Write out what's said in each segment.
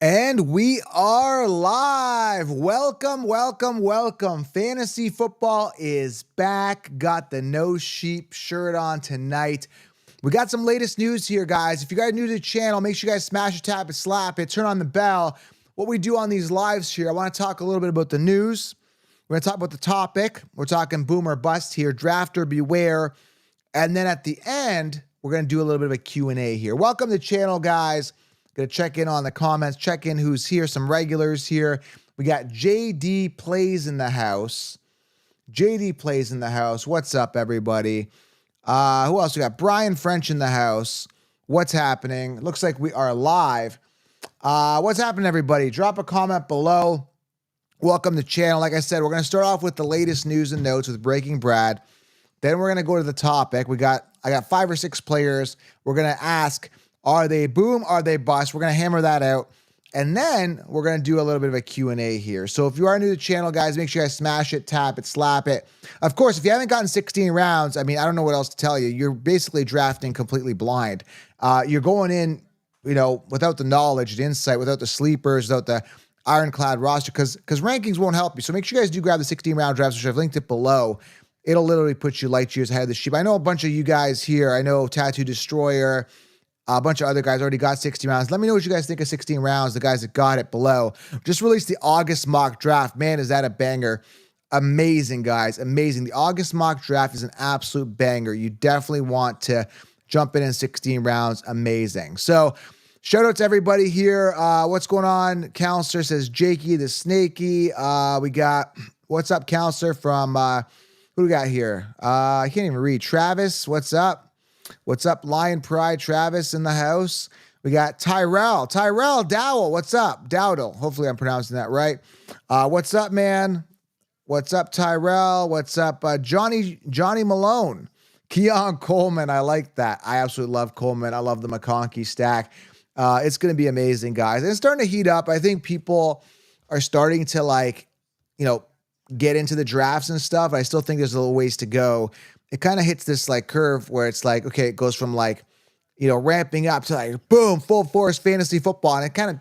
And we are live. Welcome, welcome, welcome. Fantasy football is back. Got the No Sheep shirt on tonight. We got some latest news here, guys. If you guys are new to the channel, make sure you guys smash it, tap it, slap it, turn on the bell. What we do on these lives here, I want to talk a little bit about the news. We're going to talk about the topic. We're talking boom or bust here, drafter beware. And then at the end, we're going to do a little bit of a Q&A here. Welcome to the channel, guys. Going to check in on the comments, check in who's here, some regulars here. We got JD Plays in the house. JD Plays in the house. What's up, everybody? Who else we got? Brian French in the house. What's happening? Looks like we are live. What's happening, everybody? Drop a comment below. Welcome to the channel. Like I said, we're going to start off with the latest news and notes with Breaking Brad. Then we're going to go to the topic. I got 5 or 6 players. We're going to ask, are they boom? Are they bust? We're going to hammer that out. And then we're going to do a little bit of a Q&A here. So if you are new to the channel, guys, make sure you guys smash it, tap it, slap it. Of course, if you haven't gotten 16 rounds, I mean, I don't know what else to tell you. You're basically drafting completely blind. You're going in, without the knowledge, the insight, without the sleepers, without the ironclad roster, because rankings won't help you. So make sure you guys do grab the 16-round drafts, which I've linked it below. It'll literally put you light years ahead of the sheep. I know a bunch of you guys here. I know Tattoo Destroyer, a bunch of other guys already got 60 rounds. Let me know what you guys think of 16 rounds, the guys that got it below. Just released the August mock draft. Man, is that a banger. Amazing, guys. Amazing. The August mock draft is an absolute banger. You definitely want to jump in 16 rounds. Amazing. So shout out to everybody here. What's going on? Counselor says Jakey the Snakey. We got, what's up, Counselor, from, who do we got here? I can't even read. Travis, what's up? What's up, Lion Pride? Travis in the house. We got Tyrell Dowell. What's up? Dowdle. Hopefully I'm pronouncing that right. What's up, man? What's up, Tyrell? What's up, Johnny Malone? Keon Coleman. I like that. I absolutely love Coleman. I love the McConkey stack. It's going to be amazing, guys. And it's starting to heat up. I think people are starting to get into the drafts and stuff. I still think there's a little ways to go. It kind of hits this curve where it's okay, it goes from ramping up to boom, full force fantasy football. And it kind of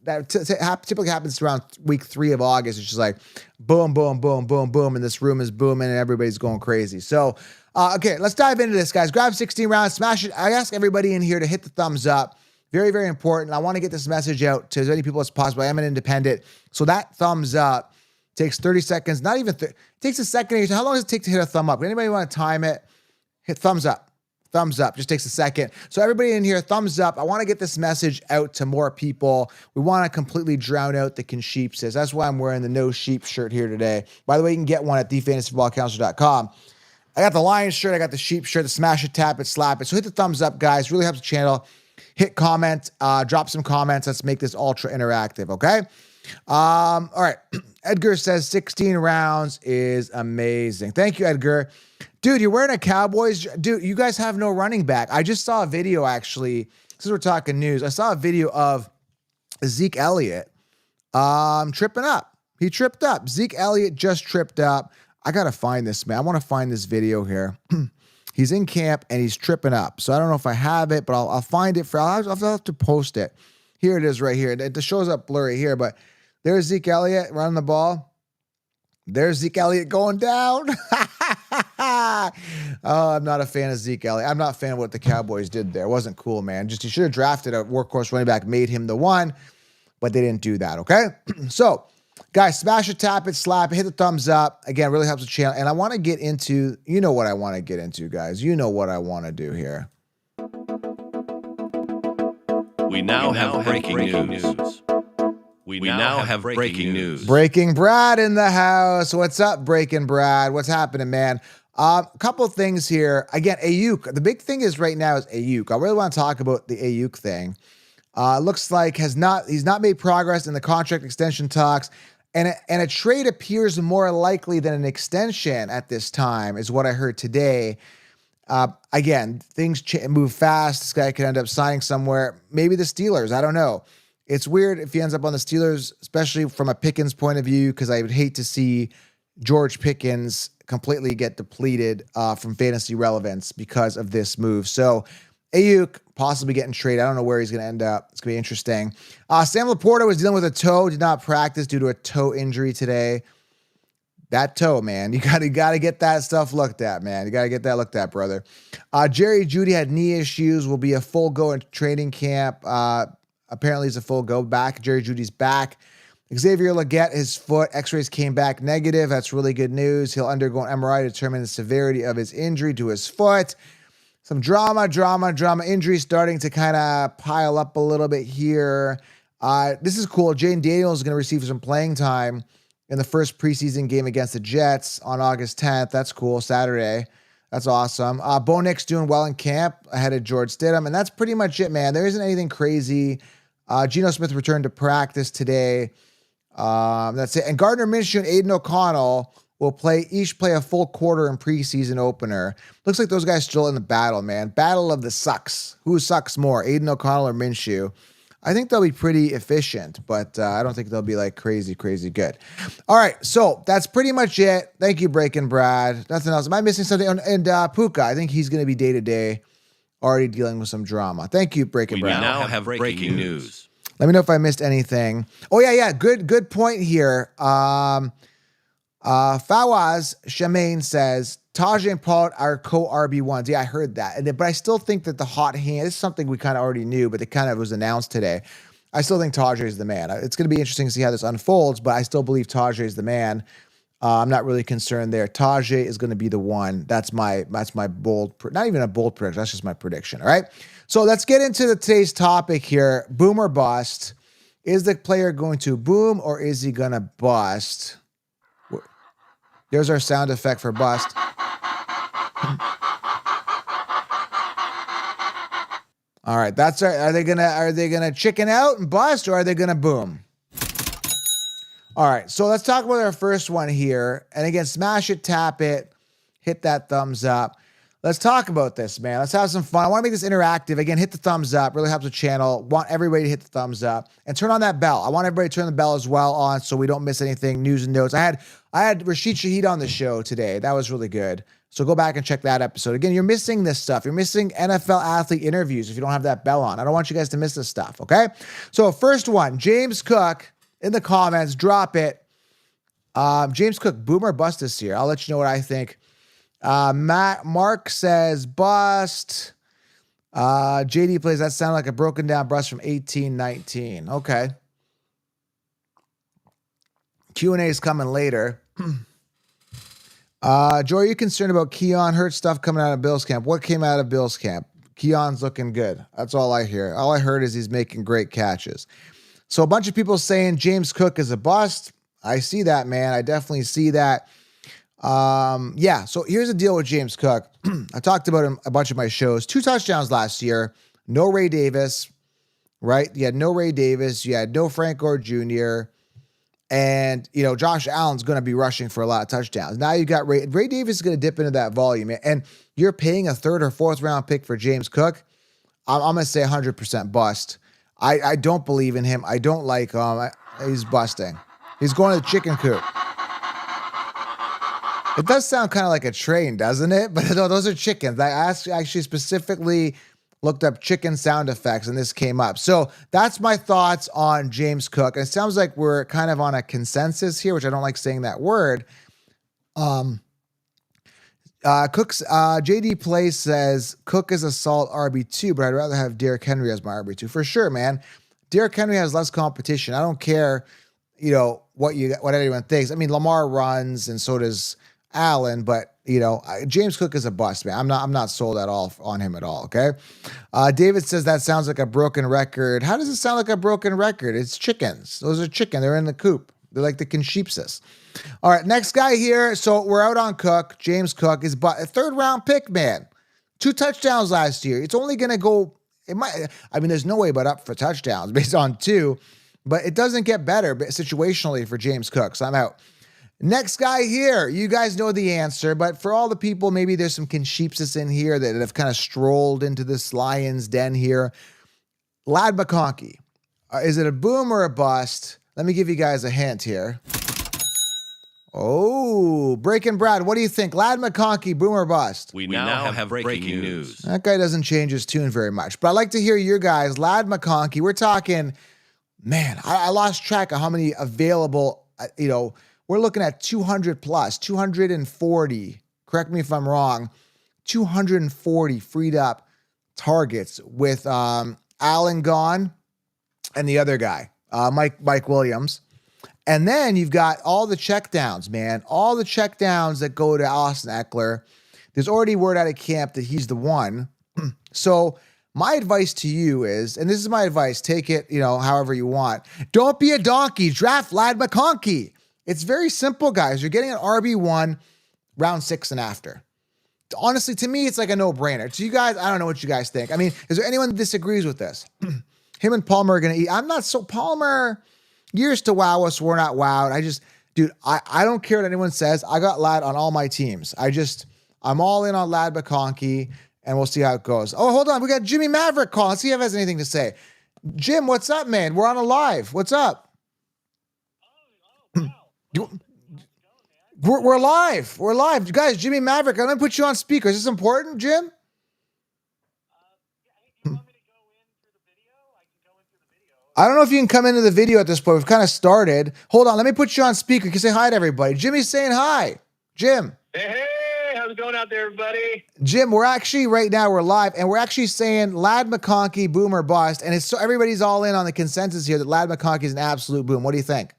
that typically happens around week 3 of August. It's just boom, boom, boom, boom, boom. And this room is booming and everybody's going crazy. So, okay, let's dive into this, guys. Grab 16 rounds, smash it. I ask everybody in here to hit the thumbs up. Very, very important. I want to get this message out to as many people as possible. I am an independent. So that thumbs up takes 30 seconds, not even, it takes a second. How long does it take to hit a thumb up? Anybody want to time it? Hit thumbs up. Thumbs up. Just takes a second. So everybody in here, thumbs up. I want to get this message out to more people. We want to completely drown out the Consheepsis. That's why I'm wearing the No Sheep shirt here today. By the way, you can get one at thefantasyfootballcounselor.com. I got the Lions shirt. I got the Sheep shirt, the smash it, tap it, slap it. So hit the thumbs up, guys. Really helps the channel. Hit comment, drop some comments. Let's make this ultra interactive, okay? All right. Edgar says 16 rounds is amazing. Thank you, Edgar. Dude, you're wearing a Cowboys. Dude, you guys have no running back. I just saw a video, actually. Since we're talking news, I saw a video of Zeke Elliott tripping up. He tripped up. Zeke Elliott just tripped up. I got to find this, man. I want to find this video here. He's in camp and he's tripping up. So I don't know if I have it, but I'll find it. I'll have to post it. Here it is right here. It shows up blurry here, but there's Zeke Elliott running the ball. There's Zeke Elliott going down. Oh, I'm not a fan of Zeke Elliott. I'm not a fan of what the Cowboys did there. It wasn't cool, man. Just, you should have drafted a workhorse running back, made him the one, but they didn't do that, okay? So, guys, smash it, tap it, slap it, hit the thumbs up. Again, really helps the channel. And I want to get into, what I want to get into, guys. You know what I want to do here. We now have breaking news. We now have breaking news. Breaking Brad in the house. What's up, Breaking Brad? What's happening, man? A couple things here. Again, Ayuk. The big thing is right now is Ayuk. I really want to talk about the Ayuk thing. Looks like he's not made progress in the contract extension talks, and a trade appears more likely than an extension at this time, is what I heard today. Again, things move fast. This guy could end up signing somewhere. Maybe the Steelers. I don't know. It's weird if he ends up on the Steelers, especially from a Pickens point of view, because I would hate to see George Pickens completely get depleted from fantasy relevance because of this move. So Ayuk possibly getting traded. I don't know where he's going to end up. It's going to be interesting. Sam Laporta was dealing with a toe, did not practice due to a toe injury today. That toe, man, you gotta get that stuff looked at, man. You gotta get that looked at, brother. Jerry Jeudy had knee issues. Will be a full go in training camp. Apparently, he's a full go back. Jerry Jeudy's back. Xavier Legette, his foot X-rays came back negative. That's really good news. He'll undergo an MRI to determine the severity of his injury to his foot. Some drama. Injuries starting to kind of pile up a little bit here. This is cool. Jane Daniels is going to receive some playing time in the first preseason game against the Jets on August 10th. That's cool. Saturday. That's awesome. Bo Nix doing well in camp ahead of George Stidham. And that's pretty much it, man. There isn't anything crazy. Geno Smith returned to practice today. That's it. And Gardner Minshew and Aiden O'Connell will each play a full quarter in preseason opener. Looks like those guys still in the battle, man. Battle of the sucks. Who sucks more, Aiden O'Connell or Minshew? I think they'll be pretty efficient, but I don't think they'll be like crazy good. All right, so that's pretty much it. Thank you, Breaking Brad. Nothing else. Am I missing something? And Puka, I think he's going to be day-to-day, already dealing with some drama. Thank you, Breaking Brad. We now have breaking news. Let me know if I missed anything. Oh, yeah. Good point here. Fawaz Shemaine says, Tajay and Pollard are co-RB1s. Yeah, I heard that. But I still think that the hot hand, this is something we kind of already knew, but it kind of was announced today. I still think Tajay is the man. It's going to be interesting to see how this unfolds, but I still believe Tajay is the man. I'm not really concerned there. Tajay is going to be the one. That's my bold, not even a bold prediction. That's just my prediction. All right. So let's get into today's topic here. Boom or bust. Is the player going to boom or is he going to bust? There's our sound effect for bust. All right, are they gonna chicken out and bust, or are they gonna boom? All right, so let's talk about our first one here. And again, smash it, tap it, hit that thumbs up. Let's talk about this, man. Let's have some fun. I want to make this interactive. Again, hit the thumbs up. Really helps the channel. Want everybody to hit the thumbs up and turn on that bell. I want everybody to turn the bell as well on so we don't miss anything, news and notes. I had Rashid Shaheed on the show today. That was really good. So go back and check that episode. Again, you're missing this stuff. You're missing NFL athlete interviews if you don't have that bell on. I don't want you guys to miss this stuff, okay? So first one, James Cook in the comments, drop it. James Cook, boom or bust this year? I'll let you know what I think. Mark says bust. JD plays, that sounded like a broken down bust from 1819. Okay. Q&A is coming later. Joy, are you concerned about Keon? Heard stuff coming out of Bills camp. What came out of Bills camp? Keon's looking good. That's all I hear. All I heard is he's making great catches. So a bunch of people saying James Cook is a bust. I see that, man. I definitely see that. Yeah, so here's the deal with James Cook. I talked about him a bunch of my shows. 2 touchdowns last year. No Ray Davis, right? You had no Ray Davis. You had no Frank Gore Jr., and, Josh Allen's going to be rushing for a lot of touchdowns. Now you got Ray Davis is going to dip into that volume. And you're paying a 3rd or 4th round pick for James Cook. I'm going to say 100% bust. I don't believe in him. I don't like him. He's busting. He's going to the chicken coop. It does sound kind of like a train, doesn't it? But no, those are chickens. I actually specifically looked up chicken sound effects, and this came up. So that's my thoughts on James Cook. And it sounds like we're kind of on a consensus here, which I don't like saying that word. JD Play says Cook is a solid RB2, but I'd rather have Derrick Henry as my RB2 for sure, man. Derrick Henry has less competition. I don't care, what anyone thinks. I mean, Lamar runs, and so does Allen, but James Cook is a bust, man. I'm not sold at all on him at all. Okay. David says that sounds like a broken record. How does it sound like a broken record? It's chickens. Those are chicken. They're in the coop. They're like the Conchipsis. All right, next guy here. So we're out on Cook. James Cook is a 3rd round pick, man. 2 touchdowns last year. It's only going to go. There's no way but up for touchdowns based on 2, but it doesn't get better situationally for James Cook. So I'm out. Next guy here, you guys know the answer, but for all the people, maybe there's some Conchipsis in here that have kind of strolled into this lion's den here. Lad McConkey. Is it a boom or a bust? Let me give you guys a hint here. Oh, Breaking Brad, what do you think? Lad McConkey, boom or bust? We now have breaking news. That guy doesn't change his tune very much, but I'd like to hear your guys. Lad McConkey, we're talking, man, I lost track of how many available, we're looking at 200 plus, 240, correct me if I'm wrong, 240 freed up targets with Allen gone and the other guy, Mike Williams. And then you've got all the checkdowns, man. All the checkdowns that go to Austin Eckler. There's already word out of camp that he's the one. So my advice to you is, and this is my advice, take it, however you want. Don't be a donkey. Draft Lad McConkey. It's very simple, guys. You're getting an RB1 round 6 and after. Honestly, to me, it's like a no-brainer. To you guys, I don't know what you guys think. I mean, is there anyone that disagrees with this? Him and Palmer are going to eat. I'm not so Palmer... Years to wow us, we're not wowed. Dude, I don't care what anyone says. I got Lad on all my teams. I'm all in on Lad McConkey, and we'll see how it goes. Oh, hold on. We got Jimmy Maverick calling. Let's see if he has anything to say. Jim, what's up, man? We're on a live. What's up? Oh, wow. We're live. We're live. Guys, Jimmy Maverick, I'm going to put you on speaker. Is this important, Jim? I don't know if you can come into the video at this point. We've kind of started. Hold on. Let me put you on speaker. You can say hi to everybody. Jimmy's saying hi. Jim. Hey, how's it going out there, everybody? Jim, we're actually right now, we're live, and we're actually saying Lad McConkey, boom or bust. And it's so everybody's all in on the consensus here that Lad McConkey is an absolute boom. What do you think?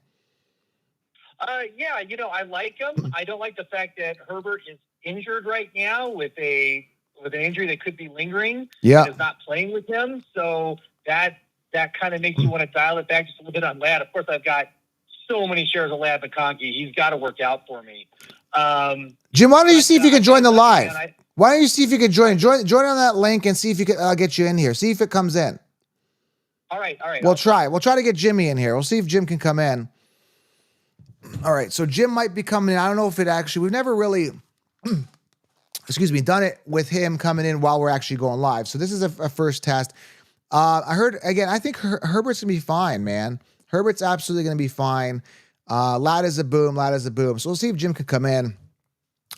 Yeah, I like him. I don't like the fact that Herbert is injured right now with an injury that could be lingering. Yeah. And is not playing with him. So that kind of makes you want to dial it back just a little bit on Lad. Of course, I've got so many shares of Lad McConkey. He's got to work out for me. Jim, why don't you see if you can join the live? Why don't you see if you can join on that link and see if you can get you in here. See if it comes in. All right. We'll try to get Jimmy in here. We'll see if Jim can come in. All right. So Jim might be coming in. I don't know if it actually, we've never really, done it with him coming in while we're actually going live. So this is a first test. I heard, again, I think Herbert's going to be fine, man. Herbert's absolutely going to be fine. Lad is a boom. So we'll see if Jim can come in.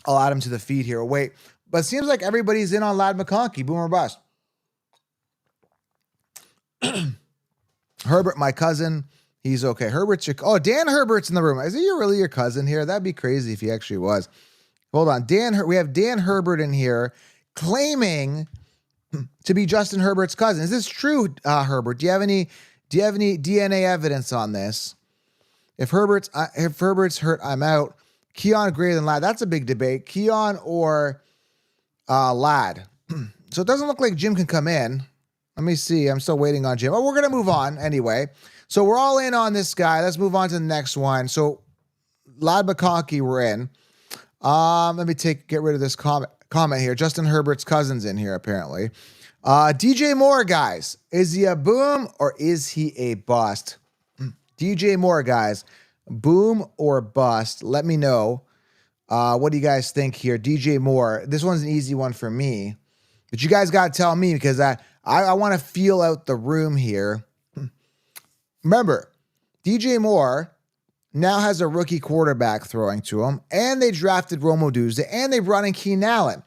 I'll add him to the feed here. Wait. But it seems like everybody's in on Lad McConkey, boom or bust. Herbert, my cousin, he's okay. Dan Herbert's in the room. Is he really your cousin here? That'd be crazy if he actually was. Hold on. We have Dan Herbert in here claiming to be Justin Herbert's cousin. Is this true, Herbert? Do you have any DNA evidence on this? If Herbert's hurt, I'm out. Keon greater than Lad. That's a big debate. Keon or Lad. So it doesn't look like Jim can come in. Let me see. I'm still waiting on Jim. Oh, we're gonna move on anyway. So we're all in on this guy. Let's move on to the next one. So Lad McConkey, we're in. Let me get rid of this comment here. Justin Herbert's cousin's in here, apparently. DJ Moore, guys. Is he a boom or is he a bust? DJ Moore, guys. Boom or bust? Let me know. What do you guys think here? DJ Moore. This one's an easy one for me. But you guys got to tell me because I want to feel out the room here. Remember, DJ Moore now has a rookie quarterback throwing to him, and they drafted Romo Duzda, and they brought in Keenan Allen.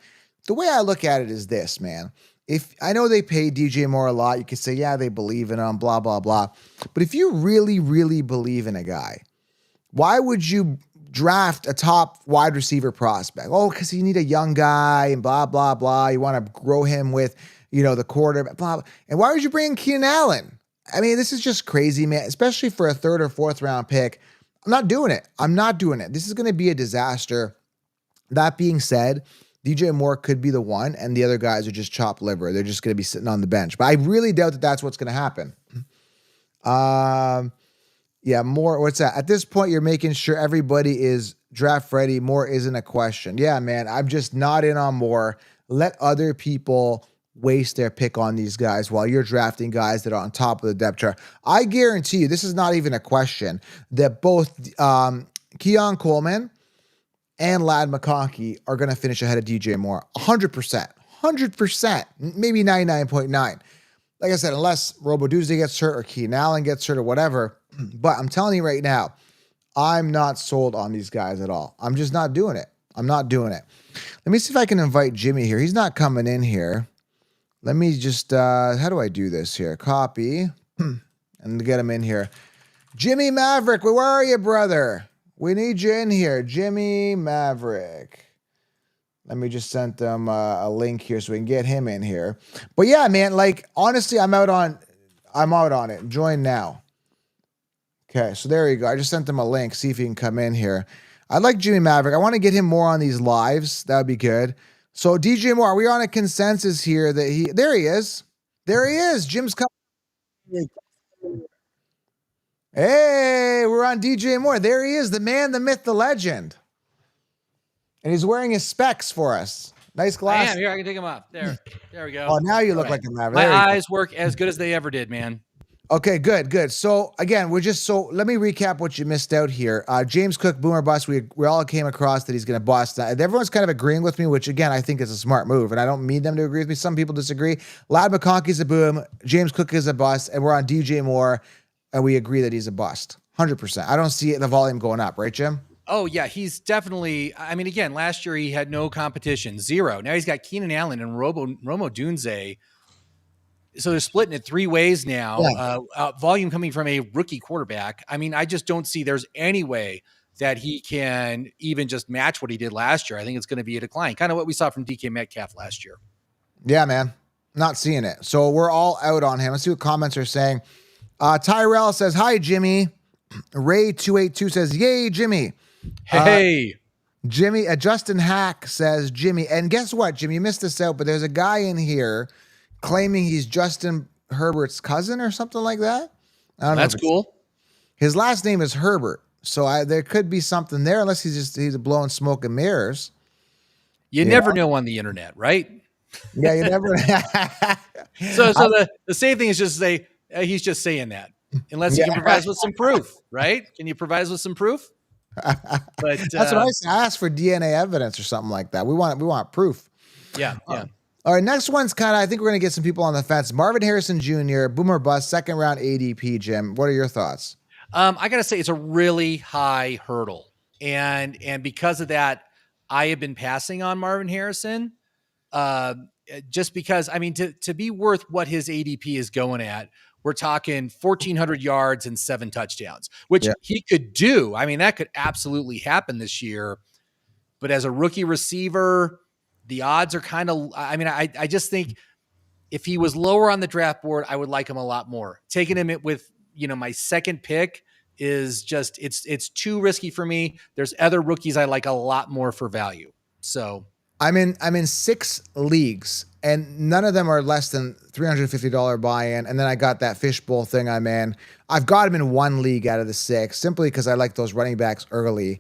The way I look at it is this, man. If I know they paid DJ Moore a lot, you could say, yeah, they believe in him, blah, blah, blah. But if you really, really believe in a guy, why would you draft a top wide receiver prospect? Oh, because you need a young guy and blah, blah, blah. You want to grow him with, the quarterback, blah, blah. And why would you bring in Keenan Allen? I mean, this is just crazy, man, especially for a 3rd or 4th round pick. I'm not doing it. This is going to be a disaster. That being said, DJ Moore could be the one, and the other guys are just chopped liver. They're just going to be sitting on the bench. But I really doubt that that's what's going to happen. Yeah, Moore, what's that? At this point, you're making sure everybody is draft ready. Moore isn't a question. Yeah, man, I'm just not in on Moore. Let other people waste their pick on these guys while you're drafting guys that are on top of the depth chart. I guarantee you, this is not even a question, that both Keon Coleman and Lad McConkey are going to finish ahead of DJ Moore. 100%, maybe 99.9. Like I said, unless Robo Duzda gets hurt or Keenan Allen gets hurt or whatever. But I'm telling you right now, I'm not sold on these guys at all. I'm just not doing it. I'm not doing it. Let me see if I can invite Jimmy here. He's not coming in here. Let me just, how do I do this here? Copy and get him in here. Jimmy Maverick, where are you, brother? We need you in here. Jimmy Maverick. Let me just send them a link here so we can get him in here. But yeah, man, like, honestly, I'm out on it. Join now. Okay, so there you go. I just sent him a link. See if he can come in here. I like Jimmy Maverick. I want to get him more on these lives. That would be good. So DJ Moore, are we on a consensus here that there he is. There he is. Jim's coming. Hey, we're on DJ Moore. There he is, the man, the myth, the legend. And he's wearing his specs for us. Nice glasses. I am. Here, I can take them off. There we go. Oh, now you look like a Maverick. My eyes work as good as they ever did, man. Okay, good. So again, let me recap what you missed out here. James Cook, boomer bust. We all came across that he's going to bust. Everyone's kind of agreeing with me, which again, I think is a smart move. And I don't mean them to agree with me. Some people disagree. Ladd McConkey's a boom. James Cook is a bust. And we're on DJ Moore. And we agree that he's a bust. 100%. I don't see the volume going up. Right, Jim? Oh, yeah. He's definitely, I mean, again, last year he had no competition. Zero. Now he's got Keenan Allen and Romo Dunze. So they're splitting it three ways now. Yeah. Volume coming from a rookie quarterback. I mean, I just don't see there's any way that he can even just match what he did last year. I think it's going to be a decline. Kind of what we saw from DK Metcalf last year. Yeah, man. Not seeing it. So we're all out on him. Let's see what comments are saying. Tyrell says, hi, Jimmy. Ray282 says, yay, Jimmy. Hey. Jimmy, Justin Hack says, Jimmy. And guess what, Jimmy? You missed this out, but there's a guy in here claiming he's Justin Herbert's cousin or something like that. I don't know. That's cool. His last name is Herbert. So there could be something there, unless he's blowing smoke and mirrors. You never know on the internet, right? Yeah, you never. So the same thing is just say, he's just saying that, unless you can provide us with some proof, right? Can you provide us with some proof? But that's what I asked for, DNA evidence or something like that. We want proof. Yeah. All right, next one's I think we're going to get some people on the fence. Marvin Harrison Jr., boomer bust, second round ADP, Jim. What are your thoughts? I got to say it's a really high hurdle. And because of that, I have been passing on Marvin Harrison. Just because, I mean, to be worth what his ADP is going at, we're talking 1,400 yards and 7 touchdowns, which he could do. I mean, that could absolutely happen this year. But as a rookie receiver, the odds are kind of, I mean, I just think if he was lower on the draft board, I would like him a lot more. Taking him with, my second pick is just, it's too risky for me. There's other rookies I like a lot more for value. So I'm in 6 leagues, and none of them are less than $350 buy-in. And then I got that fishbowl thing I'm in. I've got him in 1 league out of the 6, simply because I like those running backs early.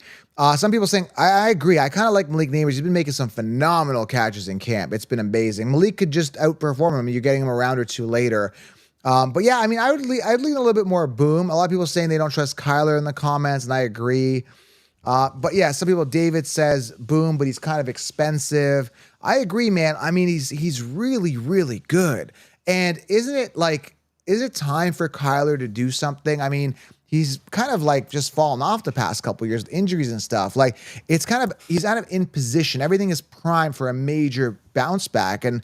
Some people saying, I agree. I kind of like Malik Neighbors. He's been making some phenomenal catches in camp. It's been amazing. Malik could just outperform him. You're getting him a round or two later. But yeah, I mean, I'd lean a little bit more boom. A lot of people saying they don't trust Kyler in the comments, and I agree. But yeah, some people, David says boom, but he's kind of expensive. I agree, man. I mean, he's really, really good. And is it time for Kyler to do something? I mean, he's kind of like just fallen off the past couple of years with injuries and stuff. Like he's out of in position. Everything is primed for a major bounce back. And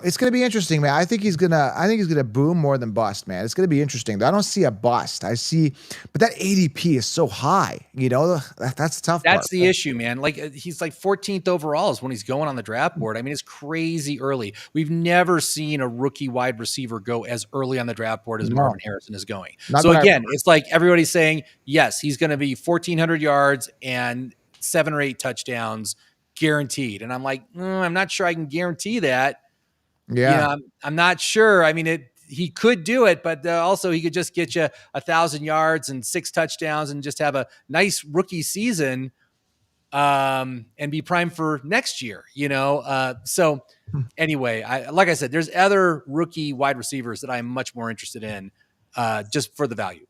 it's going to be interesting, man. I think he's gonna boom more than bust, man. It's going to be interesting. I don't see a bust. But that ADP is so high. That's tough. That's the issue, man. Like he's like 14th overall is when he's going on the draft board. I mean, it's crazy early. We've never seen a rookie wide receiver go as early on the draft board as Marvin Harrison is going. So again, it's like everybody's saying, yes, he's going to be 1,400 yards and 7 or 8 touchdowns guaranteed. And I'm like, I'm not sure I can guarantee that. Yeah, I'm not sure. I mean, he could do it, but also he could just get you 1,000 yards and 6 touchdowns and just have a nice rookie season, and be primed for next year. So anyway, like I said, there's other rookie wide receivers that I'm much more interested in, just for the value.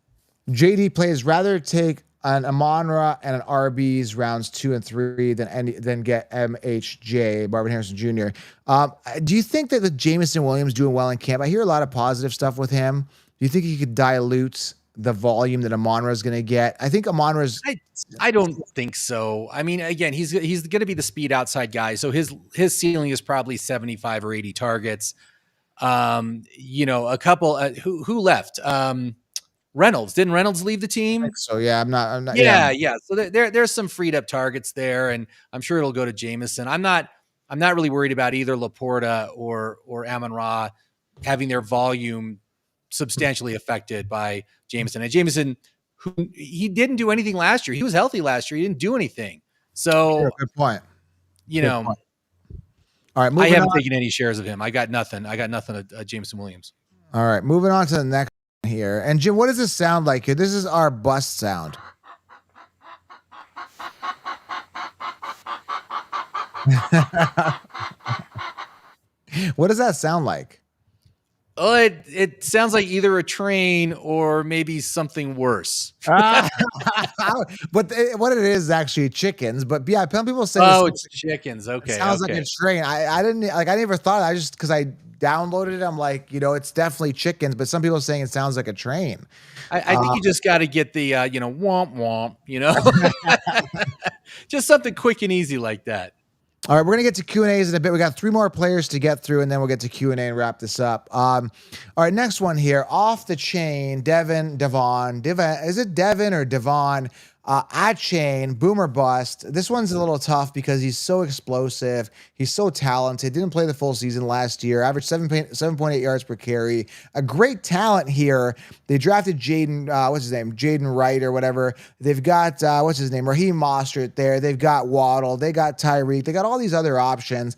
JD plays rather take an Amon-Ra and an RB's rounds 2 and 3 than get MHJ, Marvin Harrison Jr. Do you think that the Jameson Williams doing well in camp? I hear a lot of positive stuff with him. Do you think he could dilute the volume that Amon-Ra is going to get. I think Amon-Ra's I don't think so. I mean, again, he's going to be the speed outside guy, so his ceiling is probably 75 or 80 targets. A couple who left. Reynolds, didn't Reynolds leave the team? so yeah, I'm not Yeah. So there's some freed up targets there, and I'm sure it'll go to Jameson. I'm not really worried about either Laporta or Amon-Ra having their volume substantially affected by Jameson. And Jameson, who he didn't do anything last year. He was healthy last year. He didn't do anything. So Sure, good point. All right, I haven't taken any shares of him. I got nothing at Jameson Williams. All right, moving on to the next one here. And Jim, what does this sound like here? This is our bust sound. What does that sound like? Oh, it sounds like either a train or maybe something worse. But what it is actually chickens. But yeah, some people say, it's chickens. Okay, it sounds like a train. I didn't like. I never thought. I just because I downloaded it. I'm like, it's definitely chickens. But some people are saying it sounds like a train. I think you just got to get the womp womp. Just something quick and easy like that. All right, we're gonna get to Q&As in a bit. We got 3 more players to get through, and then we'll get to Q&A and wrap this up. All right, next one here, off the chain, Devon. Is it Devon or Devon? At chain, boomer bust. This one's a little tough because he's so explosive. He's so talented. Didn't play the full season last year. Averaged 7.8 yards per carry. A great talent here. They drafted Jaden, what's his name? Jaden Wright or whatever. They've got, what's his name? Raheem Mostert there. They've got Waddle. They got Tyreek. They got all these other options.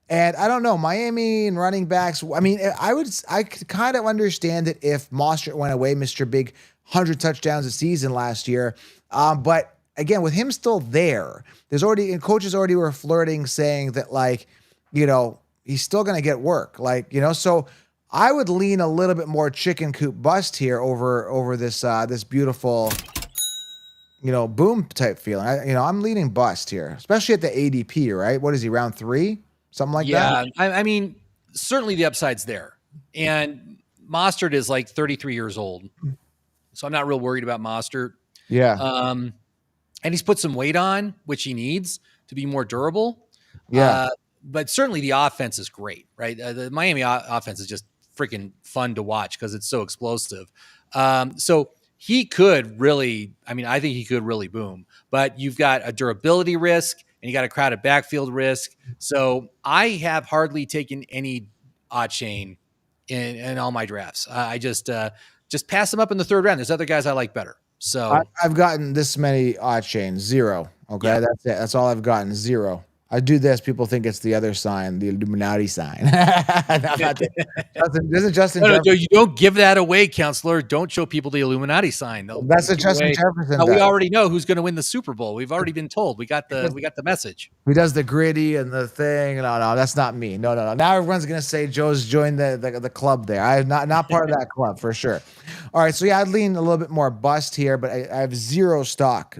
And I don't know, Miami and running backs. I mean, I could kind of understand it if Mostert went away, Mr. Big 100 touchdowns a season last year. But again, with him still there, coaches already were flirting, saying that he's still going to get work. So I would lean a little bit more chicken coop bust here over this beautiful, boom type feeling. I'm leaning bust here, especially at the ADP, right? What is he, round 3? Something like that? Yeah, I mean, certainly the upside's there. And Mostert is like 33 years old. So I'm not real worried about Mostert. Yeah. And he's put some weight on, which he needs to be more durable. Yeah. But certainly the offense is great, right? The Miami offense is just freaking fun to watch because it's so explosive. So he could really, I think he could really boom. But you've got a durability risk and you got a crowded backfield risk. So I have hardly taken any odd chain in all my drafts. I just pass them up in the 3rd round. There's other guys I like better. So I've gotten this many odd chains, 0. Okay, yeah. That's it. That's all I've gotten, 0. I do this. People think it's the other sign, the Illuminati sign. Justin no, you don't give that away, Counselor. Don't show people the Illuminati sign. That's a Justin Jefferson. We already know who's going to win the Super Bowl. We've already been told. We got the message. He does the gritty and the thing. No, that's not me. No. Now everyone's going to say Joe's joined the club there. I'm not part of that club for sure. All right, so yeah, I'd lean a little bit more bust here, but I have zero stock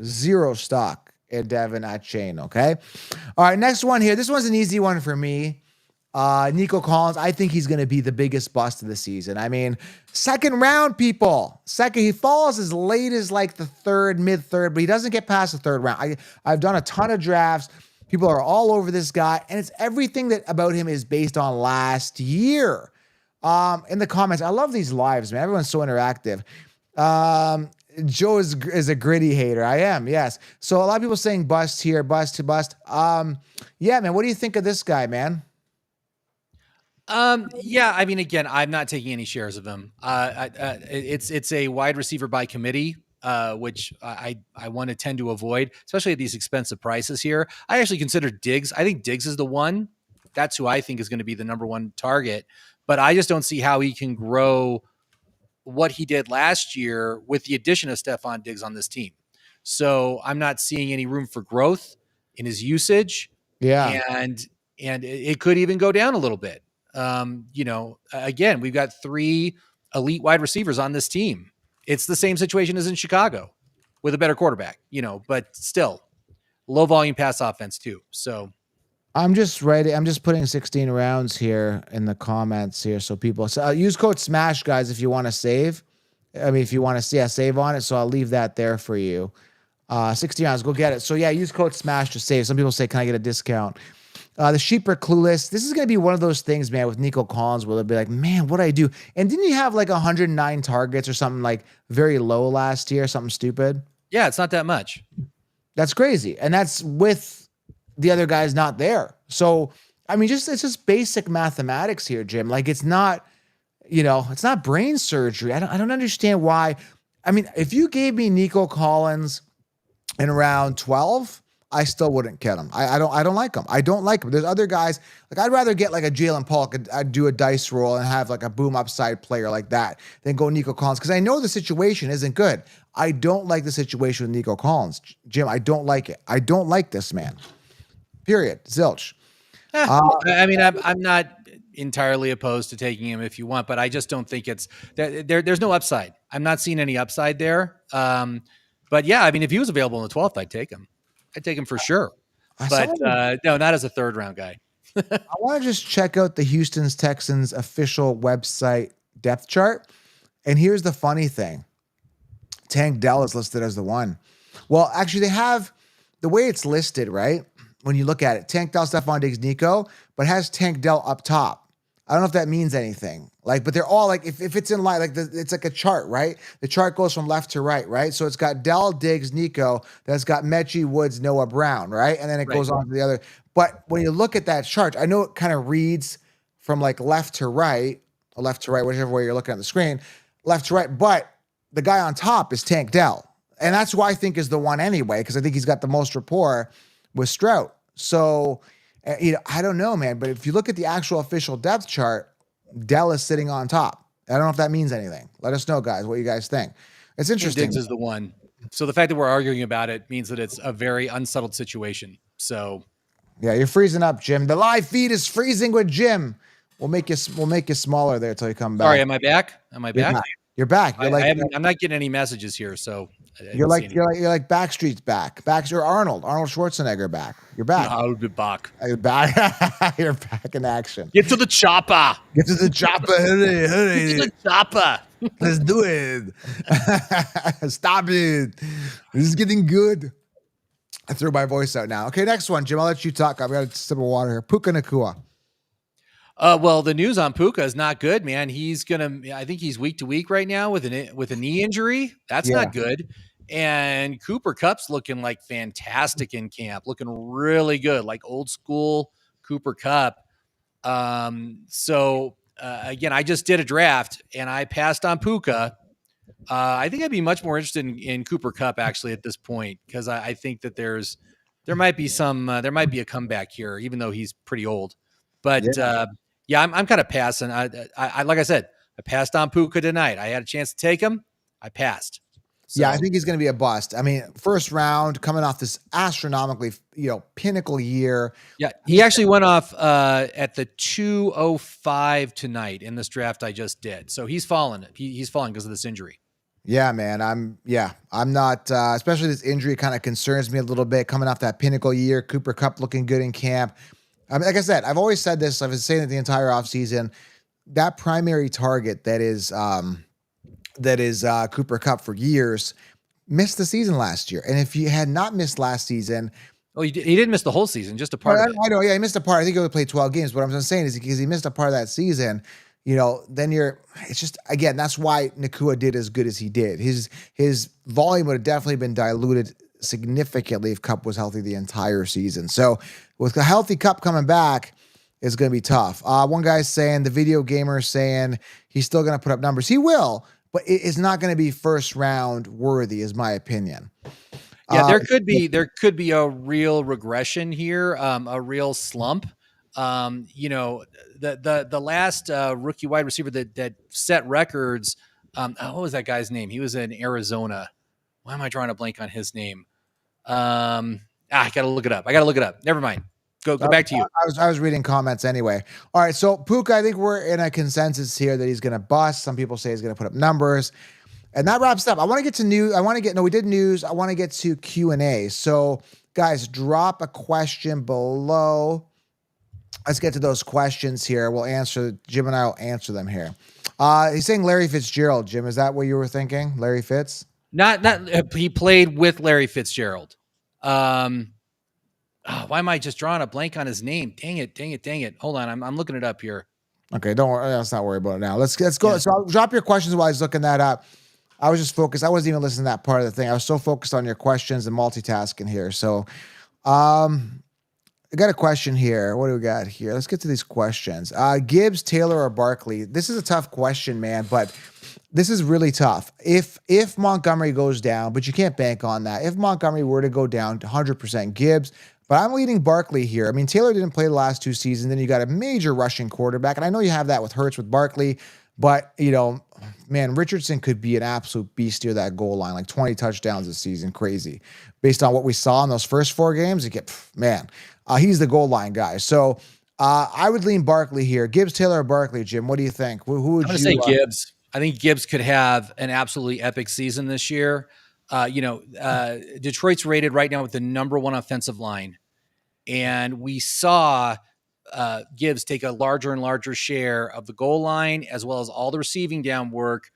in Devon at chain, okay? All right, next one here. This one's an easy one for me. Nico Collins, I think he's going to be the biggest bust of the season. I mean, 2nd round, people. He falls as late as like the 3rd, mid-3rd, but he doesn't get past the 3rd round. I've done a ton of drafts. People are all over this guy, and it's everything that about him is based on last year. In the comments, I love these lives, man. Everyone's so interactive. Joe is a gritty hater. I am, yes. So a lot of people saying bust here, bust to bust. Yeah, man. What do you think of this guy, man? Yeah, again, I'm not taking any shares of him. It's a wide receiver by committee, which I want to tend to avoid, especially at these expensive prices here. I actually consider Diggs. I think Diggs is the one. That's who I think is going to be the number 1 target. But I just don't see how he can grow what he did last year with the addition of Stephon Diggs on this team. So I'm not seeing any room for growth in his usage. Yeah. And it could even go down a little bit. Again, we've got 3 elite wide receivers on this team. It's the same situation as in Chicago with a better quarterback, but still low volume pass offense too. So I'm just ready. I'm just putting 16 rounds here in the comments here. So people use code SMASH, guys, if you want to save. I mean, if you want to see a save on it, so I'll leave that there for you. 60 rounds, go get it. So yeah, use code SMASH to save. Some people say, can I get a discount? The sheep are clueless. This is going to be one of those things, man, with Nico Collins where they'll be like, man, what do I do? And didn't he have like 109 targets or something like very low last year, something stupid? Yeah, it's not that much. That's crazy. And that's with the other guys not there. So, I mean, it's just basic mathematics here, Jim. Like it's not, it's not brain surgery. I don't understand why. I mean, if you gave me Nico Collins in round 12, I still wouldn't get him. I don't like him. I don't like him. There's other guys, like I'd rather get like a Jalen Polk. I'd do a dice roll and have like a boom upside player like that than go Nico Collins, because I know the situation isn't good. I don't like the situation with Nico Collins. Jim, I don't like it. I don't like this man. Period. Zilch. I mean, I'm not entirely opposed to taking him if you want, but I just don't think it's there's no upside. I'm not seeing any upside there. But yeah, I mean, if he was available in the 12th, I'd take him. I'd take him for sure. But no, not as a third round guy. I want to just check out the Houston Texans official website depth chart. And here's the funny thing. Tank Dell is listed as the one. Well, actually, they have the way it's listed, right? When you look at it, Tank Dell, Stephon Diggs, Nico, but has Tank Dell up top. I don't know if that means anything. Like, but they're all like, if it's in line, like it's like a chart, right? The chart goes from left to right, right? So it's got Dell, Diggs, Nico, then it's got Mechie, Woods, Noah Brown, right? And then it goes on to the other. But when you look at that chart, I know it kind of reads from like left to right, or left to right, whichever way you're looking at the screen, left to right. But the guy on top is Tank Dell. And that's who I think is the one anyway, because I think he's got the most rapport with Stroud. So, I don't know, man, but if you look at the actual official depth chart, Dell is sitting on top. I don't know if that means anything. Let us know, guys, what you guys think. It's interesting. Diggs is the one. So the fact that we're arguing about it means that it's a very unsettled situation. So, yeah, you're freezing up, Jim. The live feed is freezing with Jim. We'll make you smaller there till you come back. Sorry, am I back? You're back. I'm not getting any messages here, so you're like Backstreet's back. You're Arnold Schwarzenegger back. You're back. I'll be back. You're back. You're back in action. Get to the chopper. Get to the chopper. Hurry. Get to the chopper. Let's do it. Stop it. This is getting good. I threw my voice out now. Okay, next one, Jim. I'll let you talk. I've got a sip of water here. Puka Nacua. Well, the news on Puka is not good, man. I think he's week to week right now with a knee injury. That's not good. And Cooper Kupp's looking like fantastic in camp, looking really good, like old school Cooper Kupp. So again, I just did a draft and I passed on Puka. I think I'd be much more interested in Cooper Kupp actually at this point, because I think that there might be a comeback here, even though he's pretty old. But I'm kind of passing. I like I said, I passed on Puka tonight. I had a chance to take him. I passed. So, yeah, I think he's going to be a bust. I mean, first round, coming off this astronomically, pinnacle year. Yeah, he actually went off at the 205 tonight in this draft I just did. So he's fallen. He's fallen because of this injury. Yeah, man. I'm not, especially this injury kind of concerns me a little bit coming off that pinnacle year. Cooper Kupp looking good in camp. I mean, like I said, I've always said this. I've been saying it the entire offseason. That primary target that is Cooper Kupp for years missed the season last year. And if he had not missed last season, well, he didn't miss the whole season, just a part of it. I know, yeah, he missed a part. I think he only played 12 games. What I'm saying is because he missed a part of that season, then it's just, again, that's why Nacua did as good as he did. His volume would have definitely been diluted significantly if Kupp was healthy the entire season. So with a healthy Kupp coming back, it's going to be tough. One guy's saying, the video gamer saying he's still going to put up numbers. He will, but it's not going to be first round worthy, is my opinion. Yeah, there could be a real regression here, a real slump. The last rookie wide receiver that set records. What was that guy's name? He was in Arizona. Why am I drawing a blank on his name? I gotta look it up. Never mind. Go back to you. I was reading comments anyway. All right, so Puka, I think we're in a consensus here that he's going to bust. Some people say he's going to put up numbers, and that wraps it up. I want to get to news. We did news. I want to get to Q&A. So, guys, drop a question below. Let's get to those questions here. Jim and I will answer them here. He's saying Larry Fitzgerald, Jim. Is that what you were thinking? Larry Fitz? Not he played with Larry Fitzgerald. Why am I just drawing a blank on his name? Dang it. Hold on. I'm looking it up here. Okay, don't worry. Let's not worry about it now. Let's go. Yeah. So I'll drop your questions while I was looking that up. I was just focused. I wasn't even listening to that part of the thing. I was so focused on your questions and multitasking here. So, I got a question here. What do we got here? Let's get to these questions. Gibbs, Taylor, or Barkley? This is a tough question, man, but this is really tough. If Montgomery goes down, but you can't bank on that. If Montgomery were to go down to 100% Gibbs, but I'm leading Barkley here. I mean, Taylor didn't play the last 2 seasons. Then you got a major rushing quarterback, and I know you have that with Hurts with Barkley, but man, Richardson could be an absolute beast near that goal line, like 20 touchdowns this season, crazy. Based on what we saw in those first 4 games, he's the goal line guy. So I would lean Barkley here. Gibbs, Taylor, or Barkley, Jim? What do you think? Who would I'm going to say Gibbs. I think Gibbs could have an absolutely epic season this year. Detroit's rated right now with the #1 offensive line. And we saw Gibbs take a larger and larger share of the goal line, as well as all the receiving down work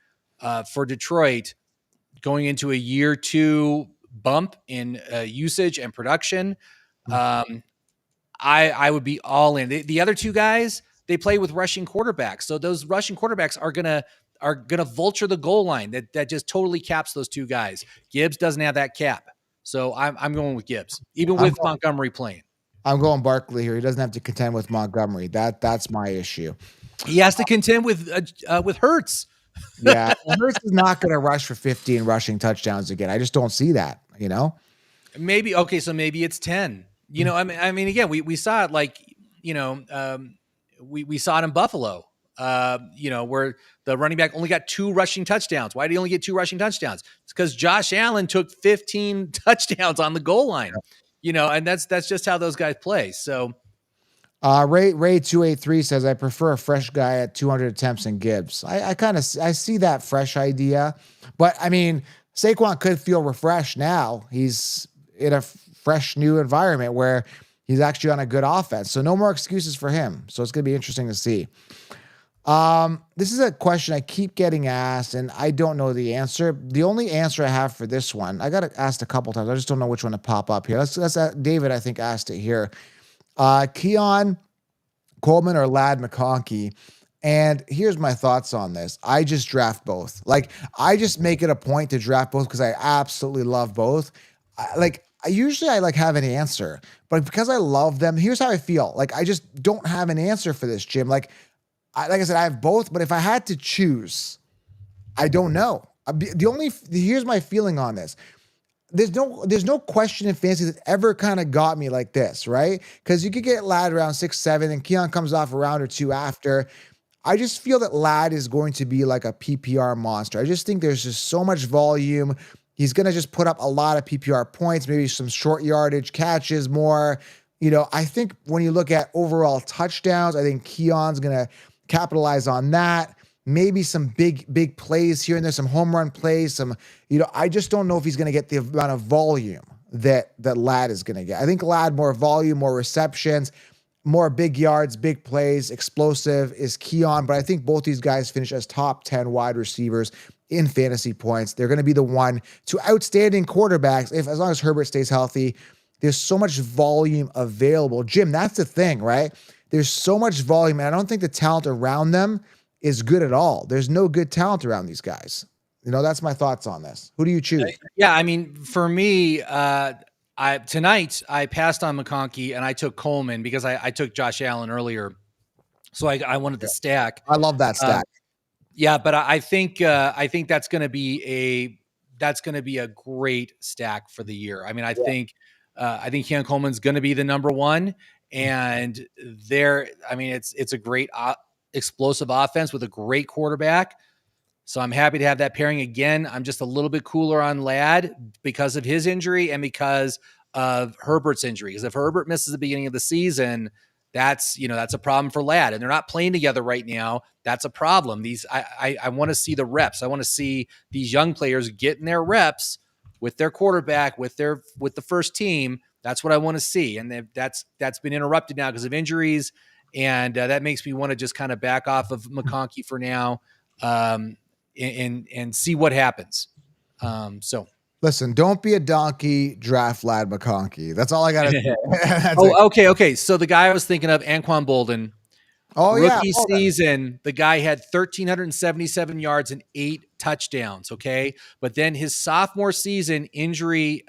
for Detroit going into a year 2 bump in usage and production. I would be all in. The other 2 guys, they play with rushing quarterbacks. So those rushing quarterbacks are gonna vulture the goal line. That just totally caps those 2 guys. Gibbs doesn't have that cap. So I'm going with Gibbs, even with Montgomery playing. I'm going Barkley here. He doesn't have to contend with Montgomery. That's my issue. He has to contend with Hurts. Yeah, Hurts is not going to rush for 15 rushing touchdowns again. I just don't see that. Maybe okay, so maybe it's 10. I mean, again, we saw it we saw it in Buffalo. Where the running back only got 2 rushing touchdowns. Why did he only get 2 rushing touchdowns? It's because Josh Allen took 15 touchdowns on the goal line. And that's just how those guys play. So, Ray 283 says I prefer a fresh guy at 200 attempts in Gibbs. I see that fresh idea, but I mean Saquon could feel refreshed now. He's in a fresh new environment where he's actually on a good offense. So no more excuses for him. So it's going to be interesting to see. This is a question I keep getting asked, and I don't know the answer. The only answer I have for this one, I got asked a couple times. I just don't know which one to pop up here. Let's David, I think, asked it here. Keon Coleman or Ladd McConkey. And here's my thoughts on this. I just draft both. Like, I just make it a point to draft both because I absolutely love both. I usually have an answer, but because I love them, here's how I feel. Like, I just don't have an answer for this, Jim. Like I said, I have both, but if I had to choose, I don't know. Here's my feeling on this. There's no question in fantasy that ever kind of got me like this, right? Because you could get Ladd around 6, 7, and Keon comes off a round or 2 after. I just feel that Ladd is going to be like a PPR monster. I just think there's just so much volume. He's going to just put up a lot of PPR points, maybe some short yardage catches more. I think when you look at overall touchdowns, I think Keon's going to capitalize on that. Maybe some big plays here and there, some home run plays, I just don't know if he's going to get the amount of volume that Ladd is going to get. I think Ladd, more volume, more receptions, more big yards, big plays, explosive is Keon, but I think both these guys finish as top 10 wide receivers in fantasy points. They're going to be the 1 to outstanding quarterbacks as long as Herbert stays healthy. There's so much volume available. Jim, that's the thing, right? There's so much volume, and I don't think the talent around them is good at all. There's no good talent around these guys. That's my thoughts on this. Who do you choose? Yeah, I mean, for me, tonight I passed on McConkey and I took Coleman because I took Josh Allen earlier. So I wanted to stack. I love that stack. Yeah, but I think that's going to be a great stack for the year. I mean, I think Keon Coleman's going to be the #1, and it's a great explosive offense with a great quarterback. So I'm happy to have that pairing again. I'm just a little bit cooler on Ladd because of his injury and because of Herbert's injury. Because if Herbert misses the beginning of the season, that's a problem for Ladd, and they're not playing together right now. That's a problem. I want to see the reps. I want to see these young players getting their reps with their quarterback, with the first team. That's what I want to see, and that's been interrupted now because of injuries, and that makes me want to just kind of back off of McConkey for now. and see what happens. So. Listen, don't be a donkey, draft Vlad McConkey. That's all I got to say. Okay. So the guy I was thinking of, Anquan Bolden, rookie season, the guy had 1,377 yards and 8 touchdowns. Okay. But then his sophomore season, injury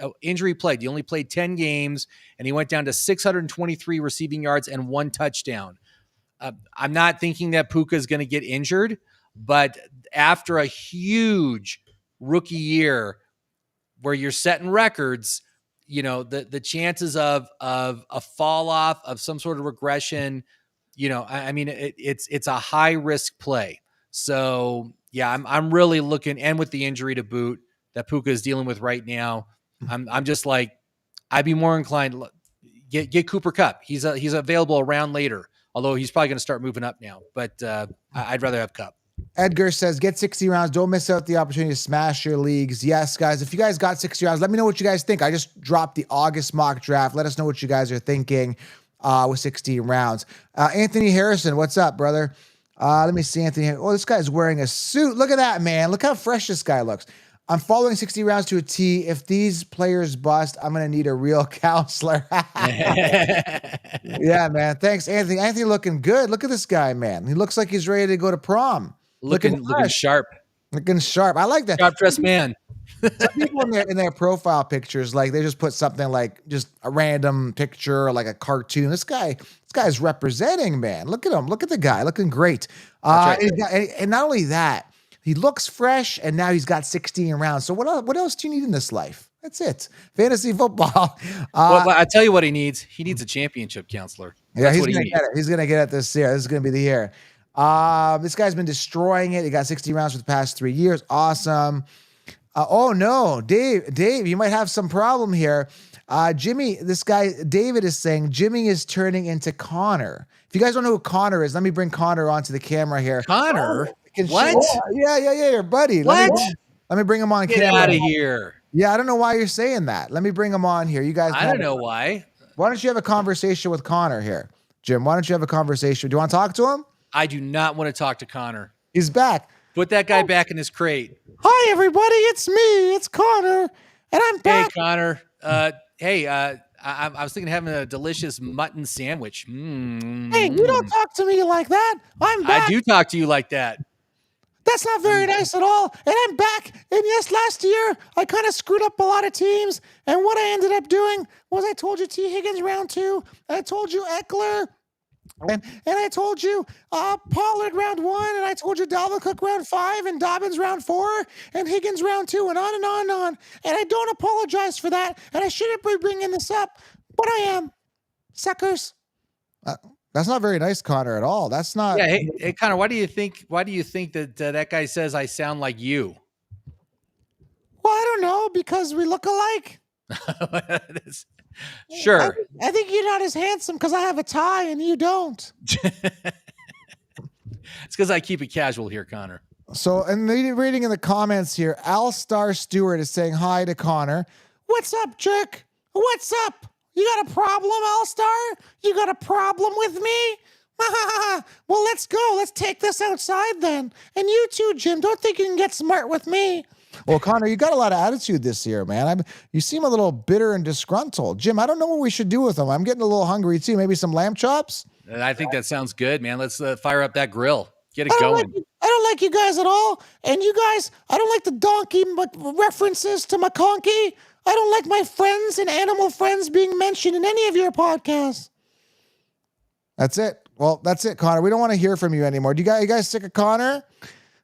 plagued. He only played 10 games and he went down to 623 receiving yards and 1 touchdown. I'm not thinking that Puka is going to get injured, but after a huge rookie year where you're setting records, the chances of a fall off, of some sort of regression, it's a high risk play. So yeah, I'm really looking, and with the injury to boot that Puka is dealing with right now, I'm just like, I'd be more inclined to get Cooper Kupp. He's available around later, although he's probably going to start moving up now, but I'd rather have Kupp. Edgar says, get 60 rounds. Don't miss out the opportunity to smash your leagues. Yes, guys, if you guys got 60 rounds, let me know what you guys think. I just dropped the August mock draft. Let us know what you guys are thinking with 16 rounds. Anthony Harrison, what's up, brother? Let me see Anthony. Oh, this guy's wearing a suit. Look at that, man. Look how fresh this guy looks. I'm following 60 rounds to a T. If these players bust, I'm going to need a real counselor. Yeah, man. Thanks, Anthony. Anthony looking good. Look at this guy, man. He looks like he's ready to go to prom. Looking sharp. Looking sharp. I like that. Sharp dressed man. Some people in their profile pictures, like they just put something like just a random picture or like a cartoon. This guy's representing, man. Look at him. Look at the guy. Looking great. Right. And not only that, he looks fresh, and now he's got 16 rounds. So what else do you need in this life? That's it. Fantasy football. Well, I tell you what he needs. He needs a championship counselor. That's what he needs. He's going to get it this year. This is going to be the year. This guy's been destroying it. He got 60 rounds for the past 3 years. Awesome. Oh no, Dave, you might have some problem here. Jimmy, this guy, David is saying Jimmy is turning into Connor. If you guys don't know who Connor is, let me bring Connor onto the camera here. Connor? What? Yeah, your buddy. What? Let me bring him on Get camera. out of here. Yeah, I don't know why you're saying that. Let me bring him on here. You guys. I don't know why. Why don't you have a conversation with Connor here? Jim, why don't you have a conversation? Do you want to talk to him? I do not want to talk to Connor. He's back. Put that guy back in his crate. Hi, everybody. It's me. It's Connor. And I'm back. Hey, Connor. I was thinking of having a delicious mutton sandwich. Hey, you don't talk to me like that. I'm back. I do talk to you like that. That's not very nice at all. And I'm back. And yes, last year, I kind of screwed up a lot of teams. And what I ended up doing was I told you T. Higgins round 2. And I told you Eckler. And I told you Pollard round 1. And I told you Dalvin Cook round 5. And Dobbins round 4. And Higgins round 2. And on and on and on. And I don't apologize for that. And I shouldn't be bringing this up. But I am. Suckers. That's not very nice, Connor, at all. That's not. Yeah, hey, Connor, why do you think that that guy says I sound like you? Well, I don't know, because we look alike. Sure. I think you're not as handsome because I have a tie and you don't. It's because I keep it casual here, Connor. So, and reading in the comments here, Al Star Stewart is saying hi to Connor. What's up, jerk? What's up? You got a problem, All-Star? You got a problem with me? Well, let's go. Let's take this outside then. And you too, Jim. Don't think you can get smart with me. Well, Connor, you got a lot of attitude this year, man. You seem a little bitter and disgruntled. Jim, I don't know what we should do with them. I'm getting a little hungry too. Maybe some lamb chops? I think that sounds good, man. Let's fire up that grill. Get it going. I don't like you guys at all. And you guys, I don't like the donkey references to McConkey. I don't like my friends and animal friends being mentioned in any of your podcasts. That's it. Well, that's it, Connor. We don't want to hear from you anymore. You guys sick of Connor?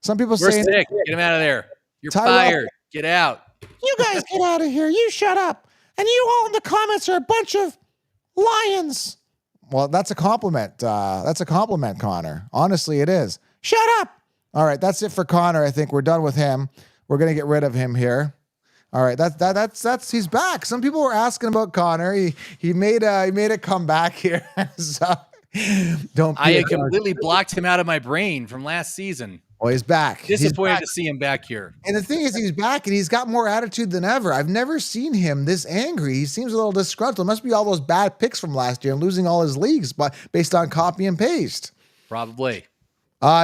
Some people We're saying sick. Get him out of there. You're fired. Get out. You guys get out of here. You shut up. And you all in the comments are a bunch of lions. Well, that's a compliment. That's a compliment, Connor. Honestly, it is. Shut up. All right, that's it for Connor. I think we're done with him. We're gonna get rid of him here. All right, that's he's back. Some people were asking about Connor. He made a comeback here. So I completely blocked him out of my brain from last season. Well, he's back. Disappointed to see him back here. And the thing is, he's back and he's got more attitude than ever. I've never seen him this angry. He seems a little disgruntled. It must be all those bad picks from last year and losing all his leagues based on copy and paste. Probably.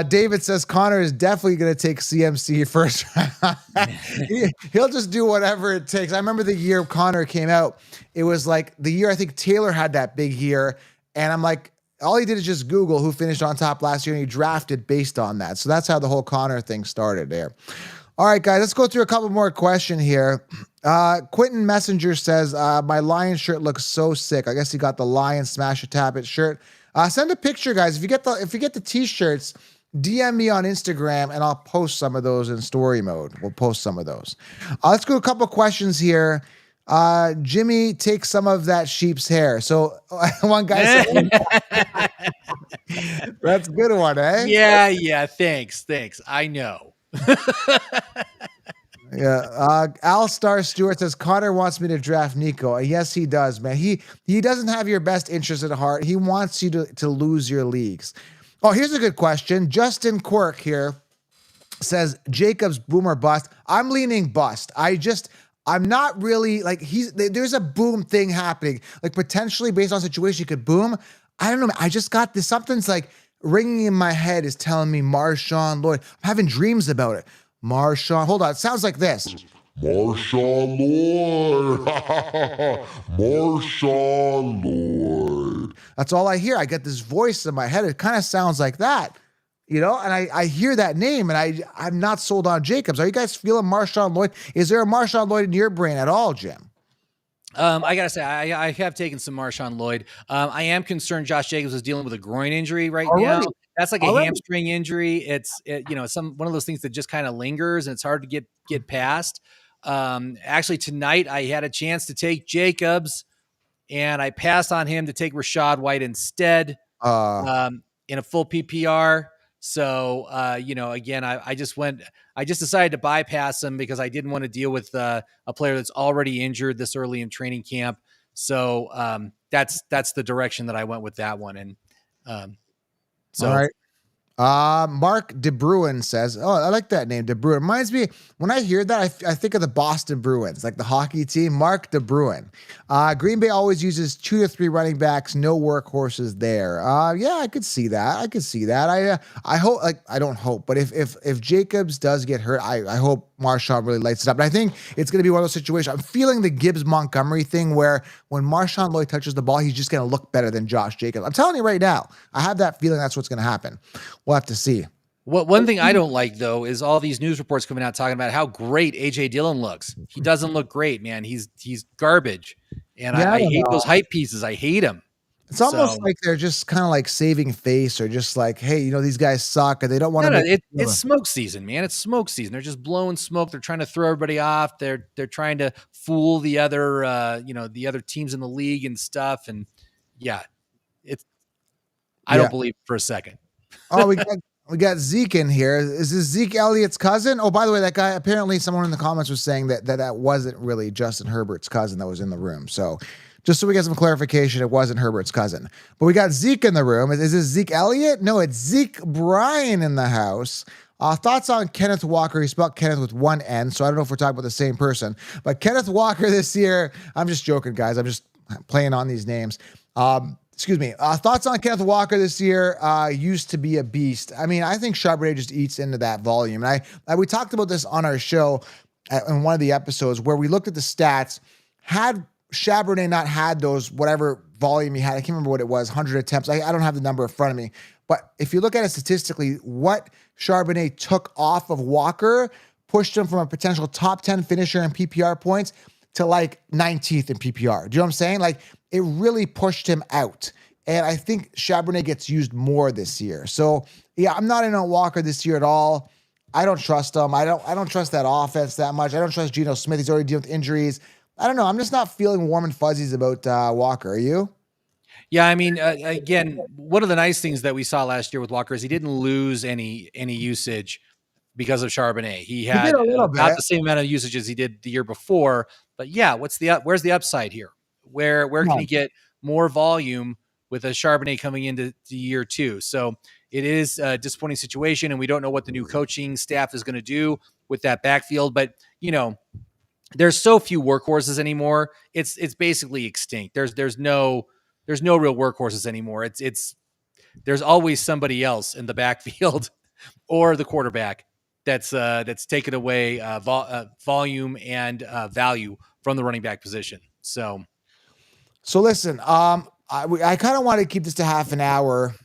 David says Connor is definitely going to take CMC first round. He'll just do whatever it takes. I remember the year Connor came out. It was like the year I think Taylor had that big year. And I'm like, all he did is just Google who finished on top last year and he drafted based on that. So that's how the whole Connor thing started there. All right, guys, let's go through a couple more questions here. Quentin Messenger says, my Lion shirt looks so sick. I guess he got the Lion Smash a Tap It shirt. Send a picture, guys. If you get the t-shirts, DM me on Instagram and I'll post some of those in story mode. We'll post some of those. Let's go a couple questions here. Jimmy, take some of that sheep's hair. So one guy said, that's a good one, eh? Yeah. Thanks. I know. Yeah. Al Star Stewart says Connor wants me to draft Nico. Yes, he does, man. He doesn't have your best interest at heart. He wants you to lose your leagues. Oh, here's a good question. Justin Quirk here says Jacobs boom or bust. I'm leaning bust. I'm not really like there's a boom thing happening. Like potentially based on situation, he could boom. I don't know. I just got this. Something's like ringing in my head is telling me Marshawn Lloyd. I'm having dreams about it. Marshawn, hold on. It sounds like this. Marshawn Lloyd. Marshawn Lloyd. That's all I hear. I get this voice in my head. It kind of sounds like that, and I hear that name and I'm not sold on Jacobs. Are you guys feeling Marshawn Lloyd? Is there a Marshawn Lloyd in your brain at all, Jim? I gotta say, I have taken some Marshawn Lloyd. I am concerned Josh Jacobs is dealing with a groin injury right now. That's like a hamstring injury. It's one of those things that just kind of lingers and it's hard to get past. Actually tonight I had a chance to take Jacobs and I passed on him to take Rachaad White instead in a full PPR. So, again, I just decided to bypass him because I didn't want to deal with a player that's already injured this early in training camp. So that's the direction that I went with that one. And all right. Mark DeBruin says, oh, I like that name, DeBruin. Reminds me, when I hear that, I think of the Boston Bruins, like the hockey team. Mark DeBruin. Green Bay always uses 2 to 3 running backs, no workhorses there. Yeah, I could see that. I hope, I don't hope, but if Jacobs does get hurt, I hope Marshawn really lights it up. And I think it's going to be one of those situations. I'm feeling the Gibbs Montgomery thing where when Marshawn Lloyd touches the ball, he's just going to look better than Josh Jacobs. I'm telling you right now, I have that feeling that's what's going to happen. We'll have to see. One thing I don't like, though, is all these news reports coming out talking about how great A.J. Dillon looks. He doesn't look great, man. He's garbage. And I hate those hype pieces. I hate him. It's almost like they're just kind of like saving face or just like, hey, these guys suck and they don't want to. It's smoke season, man. It's smoke season. They're just blowing smoke. They're trying to throw everybody off. They're trying to fool the other, the other teams in the league and stuff. And yeah, I don't believe for a second. Oh, we got Zeke in here. Is this Zeke Elliott's cousin? Oh, by the way, that guy, apparently someone in the comments was saying that wasn't really Justin Herbert's cousin that was in the room. So just so we get some clarification, it wasn't Herbert's cousin. But we got Zeke in the room. Is this Zeke Elliott? No, it's Zeke Bryan in the house. Thoughts on Kenneth Walker? He spelled Kenneth with one N, so I don't know if we're talking about the same person. But Kenneth Walker this year, I'm just joking, guys. I'm just playing on these names. Excuse me. Thoughts on Kenneth Walker this year? Used to be a beast. I mean, I think Charbonnet just eats into that volume. And we talked about this on our show in one of the episodes where we looked at the stats. Had Charbonnet not had those whatever volume he had, I can't remember what it was, 100 attempts. I don't have the number in front of me. But if you look at it statistically, what Charbonnet took off of Walker pushed him from a potential top 10 finisher in PPR points to like 19th in PPR. Do you know what I'm saying? Like, it really pushed him out. And I think Charbonnet gets used more this year. So, yeah, I'm not in on Walker this year at all. I don't trust him. I don't trust that offense that much. I don't trust Geno Smith. He's already dealing with injuries. I don't know. I'm just not feeling warm and fuzzies about Walker. Are you? Yeah, I mean, again, one of the nice things that we saw last year with Walker is he didn't lose any usage because of Charbonnet. He had about the same amount of usage as he did the year before. But yeah, where's the upside here? Where can he get more volume with a Charbonnet coming into the year 2? So it is a disappointing situation, and we don't know what the new coaching staff is going to do with that backfield. But there's so few workhorses anymore. It's basically extinct. There's no real workhorses anymore. It's there's always somebody else in the backfield or the quarterback that's taken away volume and value from the running back position. So listen, I kind of want to keep this to half an hour,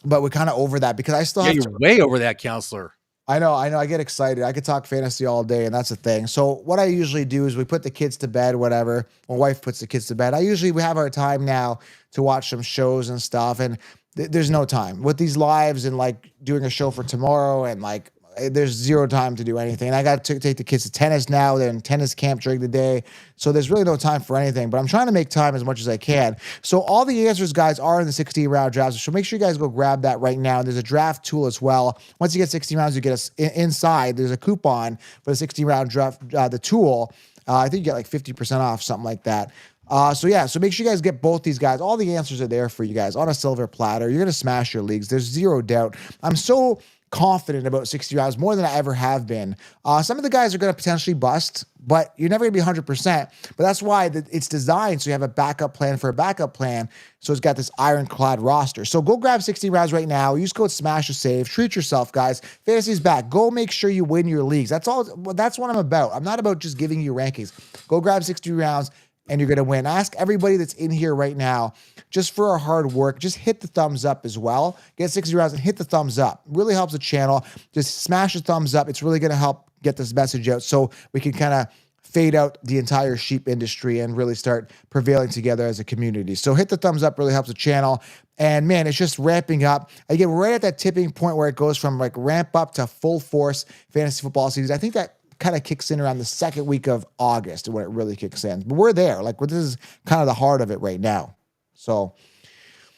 but we're kind of over that because I still yeah, have you're to. way over that, Counselor. I know. I get excited. I could talk fantasy all day, and that's the thing. So what I usually do is we put the kids to bed, whatever. My wife puts the kids to bed. We have our time now to watch some shows and stuff, and there's no time with these lives and like doing a show for tomorrow and like there's zero time to do anything. And I got to take the kids to tennis now. They're in tennis camp during the day. So there's really no time for anything, but I'm trying to make time as much as I can. So all the answers, guys, are in the 16 round drafts. So make sure you guys go grab that right now. There's a draft tool as well. Once you get 16 rounds, you get us inside. There's a coupon for the 16 round draft, the tool. I think you get like 50% off, something like that. So make sure you guys get both these guys. All the answers are there for you guys on a silver platter. You're going to smash your leagues. There's zero doubt. I'm so confident about 60 rounds more than I ever have been. Some of the guys are going to potentially bust, but you're never going to be 100%. But that's why it's designed so you have a backup plan for a backup plan. So it's got this ironclad roster. So go grab 60 rounds right now. Use code SMASH to save. Treat yourself, guys. Fantasy's back. Go make sure you win your leagues. That's all. That's what I'm about. I'm not about just giving you rankings. Go grab 60 rounds. And you're going to win. Ask everybody that's in here right now, just for our hard work, just hit the thumbs up as well. Get 60 rounds and hit the thumbs up. Really helps the channel. Just smash the thumbs up. It's really going to help get this message out so we can kind of fade out the entire sheep industry and really start prevailing together as a community. So hit the thumbs up, really helps the channel. And man, it's just ramping up. I get right at that tipping point where it goes from like ramp up to full force fantasy football season. I think that kind of kicks in around the second week of August when it really kicks in. But we're there. Like, this is kind of the heart of it right now. So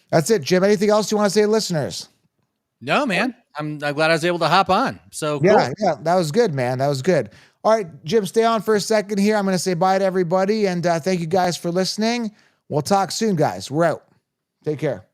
that's it, Jim. Anything else you want to say to listeners? No, man. I'm glad I was able to hop on. So cool. Yeah, that was good, man. That was good. All right, Jim, stay on for a second here. I'm going to say bye to everybody, and thank you guys for listening. We'll talk soon, guys. We're out. Take care.